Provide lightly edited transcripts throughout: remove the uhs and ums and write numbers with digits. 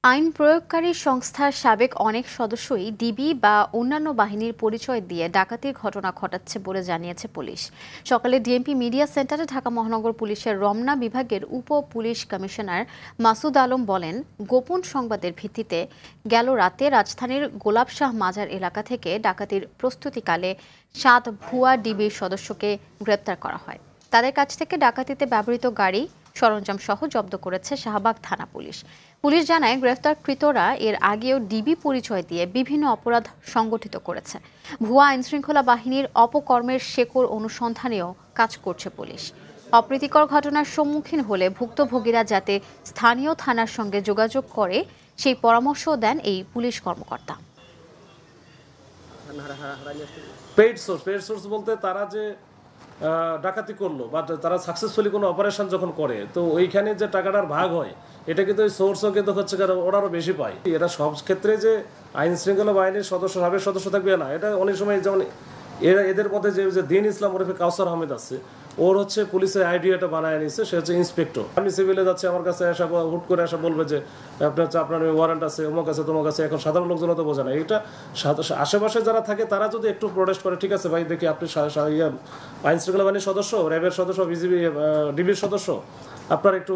আইন প্রয়োগকারী সংস্থার সাবেক অনেক সদস্যই ডিবি বা অন্যান্য বাহিনীর পরিচয় দিয়ে ডাকাতির ঘটনা ঘটাচ্ছে বলে জানিয়েছে পুলিশ। সকালে ডিএমপি মিডিয়া সেন্টারে ঢাকা মহানগর পুলিশের রমনা বিভাগের উপ পুলিশ কমিশনার মাসুদ আলম বলেন, গোপন সংবাদের ভিত্তিতে গেল রাতে রাজধানীর গোলাপশাহ মাজার এলাকা থেকে ডাকাতির প্রস্তুতিকালে 7 ভুয়া ডিবির সদস্যকে গ্রেপ্তার করা হয়। তাদের কাছ থেকে ডাকাতিতে ব্যবহৃত গাড়ি সরঞ্জাম সহ জব্দ করেছে শাহবাগ থানা পুলিশ। পুলিশ জানায়, গ্রেফতারকৃতরা এর আগেও ডিবি পরিচয় দিয়ে বিভিন্ন অপরাধ সংগঠিত করেছে। ভুয়া আইনশৃঙ্খলা বাহিনীর অপকর্মের শেকড় অনুসন্ধানেও কাজ করছে পুলিশ। অপ্রীতিকর ঘটনার সম্মুখীন হলে ভুক্তভোগীরা যাতে স্থানীয় থানার সঙ্গে যোগাযোগ করে সেই পরামর্শও দেন এই পুলিশ কর্মকর্তা। পেইড সোর্স বলতে তারা যে ডাকাতি করলো বা তারা সাকসেসফুলি কোনো অপারেশন যখন করে, তো ওইখানে যে টাকাটার ভাগ হয় এটা কিন্তু ওই সোর্সও কিন্তু হচ্ছে ওরাও বেশি পায়। এরা সব ক্ষেত্রে যে আইন শৃঙ্খলা বাহিনীর সদস্য সাবেক সদস্য থাকবে না, এটা অনেক সময় যেমন এদের মধ্যে যে দিন ইসলাম ওরফে কাউসার আহমেদ আছে, ওর হচ্ছে পুলিশের আইডিয়াটা বানায় নিচ্ছে, সে হচ্ছে ইন্সপেক্টর। আমি সিভিলে যাচ্ছি, আমার কাছে আসা হুট করে আসা বলবে যে আপনার ওয়ারেন্ট আছে, অমুক আছে, তোমার কাছে। এখন সাধারণ লোকজন তো বোঝে না এটা। আশেপাশে যারা থাকে তারা যদি একটু প্রোটেস্ট করে, ঠিক আছে ভাই দেখি আপনি আইন শৃঙ্খলা বাহিনীর সদস্য, র্যাবের সদস্য, বিজিবি ডিবির সদস্য, আপনার একটু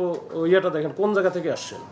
ইয়েটা দেখেন কোন জায়গা থেকে আসছেন।